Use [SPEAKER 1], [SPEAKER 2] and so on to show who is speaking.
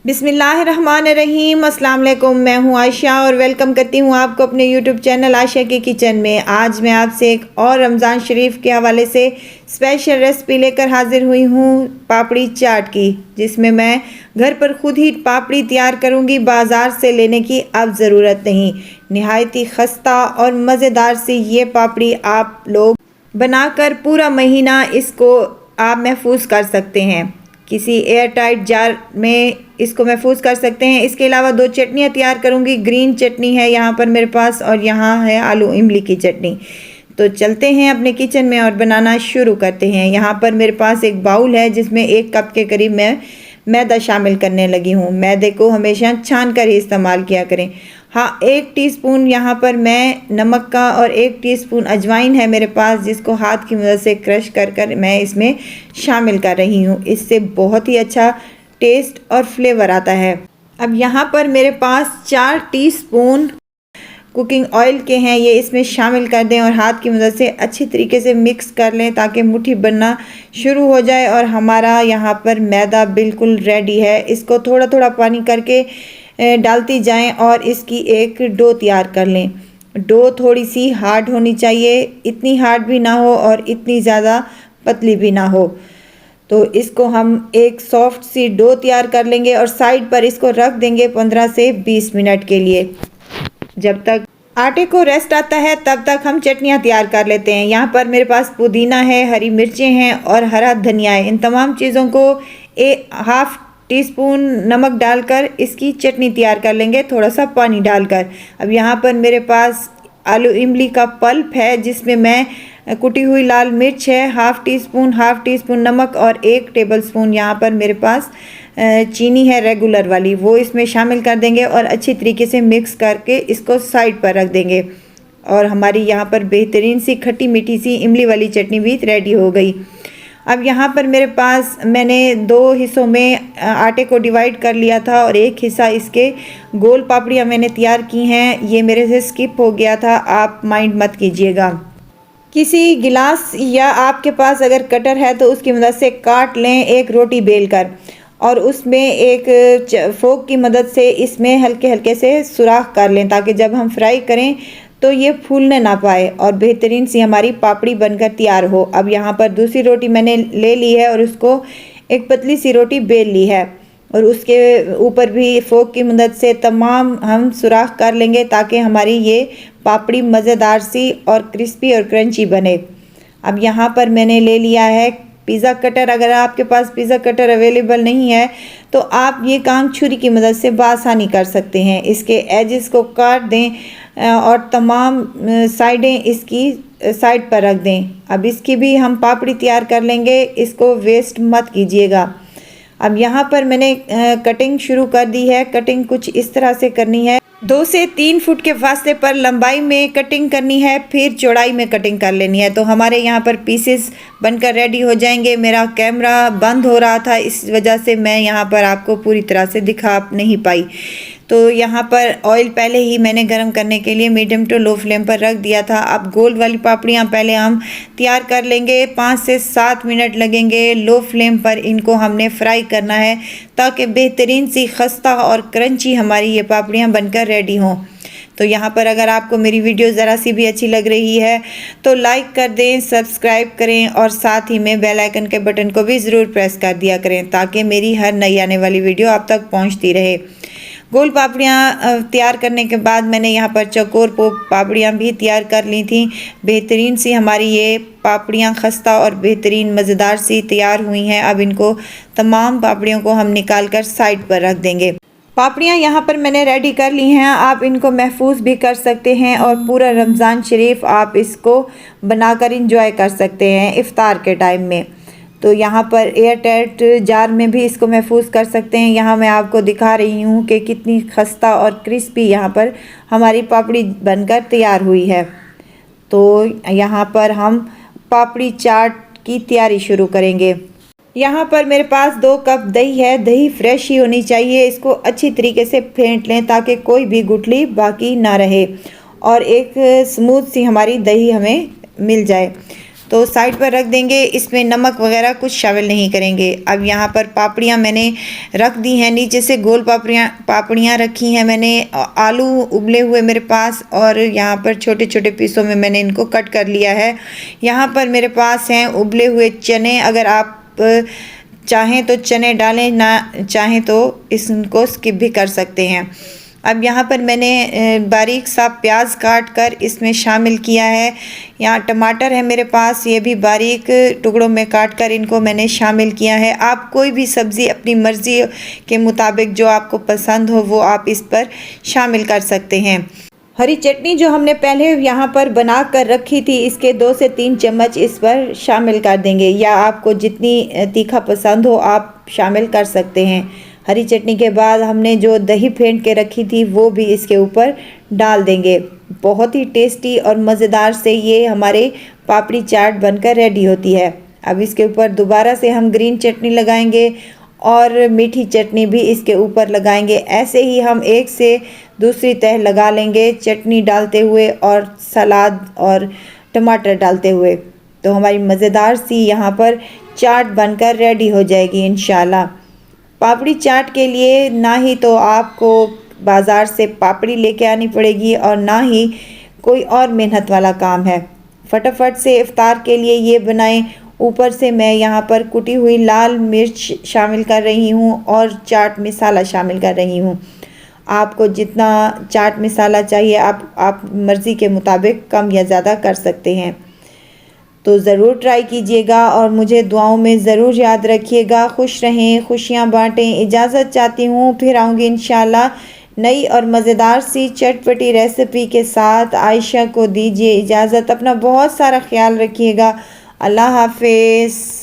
[SPEAKER 1] बिस्मिल्लाहिर्रहमानिर्रहीम। अस्सलाम वालेकुम। मैं हूं आयशा और वेलकम करती हूं आपको अपने यूट्यूब चैनल आयशा के किचन में। आज मैं आपसे एक और रमज़ान शरीफ के हवाले से स्पेशल रेसिपी लेकर हाजिर हुई हूं पापड़ी चाट की, जिसमें मैं घर पर ख़ुद ही पापड़ी तैयार करूंगी। बाज़ार से लेने की अब ज़रूरत नहीं। नहायत ही खस्ता और मज़ेदार सी ये पापड़ी आप लोग बनाकर पूरा महीना इसको आप महफूज कर सकते हैं। किसी एयर टाइट जार में इसको महफूज कर सकते हैं। इसके अलावा दो चटनियाँ तैयार करूँगी। ग्रीन चटनी है यहाँ पर मेरे पास और यहाँ है आलू इमली की चटनी। तो चलते हैं अपने किचन में और बनाना शुरू करते हैं। यहाँ पर मेरे पास एक बाउल है जिसमें 1 कप के करीब मैं मैदा शामिल करने लगी हूँ। मैदे को हमेशा छान कर ही इस्तेमाल किया करें। हाँ, 1 टीस्पून यहाँ पर मैं नमक का और 1 टीस्पून अजवाइन है मेरे पास, जिसको हाथ की मदद से क्रश कर कर मैं इसमें शामिल कर रही हूँ। इससे बहुत ही अच्छा टेस्ट और फ्लेवर आता है। अब यहाँ पर मेरे पास 4 टीस्पून कुकिंग ऑयल के हैं, ये इसमें शामिल कर दें और हाथ की मदद से अच्छी तरीके से मिक्स कर लें ताकि मुट्ठी बनना शुरू हो जाए। और हमारा यहाँ पर मैदा बिल्कुल रेडी है। इसको थोड़ा थोड़ा पानी करके डालती जाएं और इसकी एक डो तैयार कर लें। डो थोड़ी सी हार्ड होनी चाहिए, इतनी हार्ड भी ना हो और इतनी ज़्यादा पतली भी ना हो। तो इसको हम एक सॉफ्ट सी डो तैयार कर लेंगे और साइड पर इसको रख देंगे 15 से 20 मिनट के लिए। जब तक आटे को रेस्ट आता है तब तक हम चटनियाँ तैयार कर लेते हैं। यहाँ पर मेरे पास पुदीना है, हरी मिर्चें हैं और हरा धनिया है। इन तमाम चीज़ों को 1/2 टीस्पून नमक डालकर इसकी चटनी तैयार कर लेंगे, थोड़ा सा पानी डालकर। अब यहाँ पर मेरे पास आलू इमली का पल्प है जिसमें मैं कुटी हुई लाल मिर्च है, हाफ़ टीस्पून नमक और 1 टेबलस्पून यहाँ पर मेरे पास चीनी है रेगुलर वाली, वो इसमें शामिल कर देंगे और अच्छी तरीके से मिक्स करके इसको साइड पर रख देंगे। और हमारी यहाँ पर बेहतरीन सी खट्टी मीठी सी इमली वाली चटनी भी रेडी हो गई। अब यहाँ पर मेरे पास मैंने 2 हिस्सों में आटे को डिवाइड कर लिया था और एक हिस्सा इसके गोल पापड़ियाँ मैंने तैयार की हैं। ये मेरे से स्किप हो गया था, आप माइंड मत कीजिएगा। किसी गिलास या आपके पास अगर कटर है तो उसकी मदद से काट लें एक रोटी बेल कर, और उसमें एक फोक की मदद से इसमें हल्के हल्के से सुराख कर लें ताकि जब हम फ्राई करें तो ये फूलने ना पाए और बेहतरीन सी हमारी पापड़ी बनकर तैयार हो। अब यहाँ पर दूसरी रोटी मैंने ले ली है और उसको एक पतली सी रोटी बेल ली है और उसके ऊपर भी फोक की मदद से तमाम हम सुराख कर लेंगे ताकि हमारी ये पापड़ी मज़ेदार सी और क्रिस्पी और क्रंची बने। अब यहाँ पर मैंने ले लिया है पिज़्ज़ा कटर। अगर आपके पास पिज़्ज़ा कटर अवेलेबल नहीं है तो आप ये काम छुरी की मदद से बआसानी कर सकते हैं। इसके एजेस को काट दें और तमाम साइडें इसकी साइड पर रख दें। अब इसकी भी हम पापड़ी तैयार कर लेंगे, इसको वेस्ट मत कीजिएगा। अब यहाँ पर मैंने कटिंग शुरू कर दी है। कटिंग कुछ इस तरह से करनी है, 2 से 3 फुट के फासले पर लंबाई में कटिंग करनी है, फिर चौड़ाई में कटिंग कर लेनी है। तो हमारे यहाँ पर पीसेस बनकर रेडी हो जाएंगे। मेरा कैमरा बंद हो रहा था, इस वजह से मैं यहाँ पर आपको पूरी तरह से दिखा नहीं पाई। तो यहाँ पर ऑयल पहले ही मैंने गरम करने के लिए मीडियम टू लो फ्लेम पर रख दिया था। अब गोल वाली पापड़ियाँ पहले हम तैयार कर लेंगे, 5 से 7 मिनट लगेंगे। लो फ्लेम पर इनको हमने फ्राई करना है ताकि बेहतरीन सी खस्ता और क्रंची हमारी ये पापड़ियाँ बनकर रेडी हों। तो यहाँ पर अगर आपको मेरी वीडियो ज़रा सी भी अच्छी लग रही है तो लाइक कर दें, सब्सक्राइब करें और साथ ही में बेल आइकन के बटन को भी ज़रूर प्रेस कर दिया करें ताकि मेरी हर नई आने वाली वीडियो आप तक पहुँचती रहे। गोल पापड़ियाँ तैयार करने के बाद मैंने यहाँ पर चौकोर पापड़ियाँ भी तैयार कर ली थी। बेहतरीन सी हमारी ये पापड़ियाँ खस्ता और बेहतरीन मज़ेदार सी तैयार हुई हैं। अब इनको तमाम पापड़ियों को हम निकाल कर साइड पर रख देंगे। पापड़ियाँ यहाँ पर मैंने रेडी कर ली हैं। आप इनको महफूज भी कर सकते हैं और पूरा रमज़ान शरीफ आप इसको बनाकर इंजॉय कर सकते हैं इफ़्तार के टाइम में। तो यहाँ पर एयर टाइट जार में भी इसको महफूज कर सकते हैं। यहाँ मैं आपको दिखा रही हूँ कि कितनी खस्ता और क्रिस्पी यहाँ पर हमारी पापड़ी बनकर तैयार हुई है। तो यहाँ पर हम पापड़ी चाट की तैयारी शुरू करेंगे। यहाँ पर मेरे पास 2 कप दही है। दही फ्रेश ही होनी चाहिए। इसको अच्छी तरीके से फेंट लें ताकि कोई भी गुठली बाकी ना रहे और एक स्मूथ सी हमारी दही हमें मिल जाए। तो साइड पर रख देंगे। इसमें नमक वगैरह कुछ शामिल नहीं करेंगे। अब यहाँ पर पापड़ियाँ मैंने रख दी हैं, नीचे से गोल पापड़ियाँ रखी हैं मैंने। आलू उबले हुए मेरे पास, और यहाँ पर छोटे छोटे पीसों में मैंने इनको कट कर लिया है। यहाँ पर मेरे पास हैं उबले हुए चने। अगर आप चाहें तो चने डालें, ना चाहें तो इसको स्किप भी कर सकते हैं। अब यहाँ पर मैंने बारीक सा प्याज काट कर इसमें शामिल किया है। यहाँ टमाटर है मेरे पास, ये भी बारीक टुकड़ों में काट कर इनको मैंने शामिल किया है। आप कोई भी सब्ज़ी अपनी मर्ज़ी के मुताबिक जो आपको पसंद हो वो आप इस पर शामिल कर सकते हैं। हरी चटनी जो हमने पहले यहाँ पर बना कर रखी थी, इसके 2 से 3 चम्मच इस पर शामिल कर देंगे, या आपको जितनी तीखा पसंद हो आप शामिल कर सकते हैं। हरी चटनी के बाद हमने जो दही फेंट के रखी थी वो भी इसके ऊपर डाल देंगे। बहुत ही टेस्टी और मज़ेदार से ये हमारे पापड़ी चाट बनकर रेडी होती है। अब इसके ऊपर दोबारा से हम ग्रीन चटनी लगाएंगे और मीठी चटनी भी इसके ऊपर लगाएंगे। ऐसे ही हम एक से दूसरी तह लगा लेंगे चटनी डालते हुए और सलाद और टमाटर डालते हुए। तो हमारी मज़ेदार सी यहाँ पर चाट बनकर रेडी हो जाएगी इंशाल्लाह। पापड़ी चाट के लिए ना ही तो आपको बाज़ार से पापड़ी लेके आनी पड़ेगी और ना ही कोई और मेहनत वाला काम है। फटाफट से इफ़्तार के लिए ये बनाएं। ऊपर से मैं यहाँ पर कुटी हुई लाल मिर्च शामिल कर रही हूँ और चाट मसाला शामिल कर रही हूँ। आपको जितना चाट मसाला चाहिए आप मर्ज़ी के मुताबिक कम या ज़्यादा कर सकते हैं। तो ज़रूर ट्राई कीजिएगा और मुझे दुआओं में ज़रूर याद रखिएगा। खुश रहें, खुशियाँ बाँटें। इजाज़त चाहती हूँ, फिर आऊँगी इंशाल्लाह नई और मज़ेदार सी चटपटी रेसिपी के साथ। आयशा को दीजिए इजाज़त। अपना बहुत सारा ख्याल रखिएगा। अल्लाह हाफ़िज़।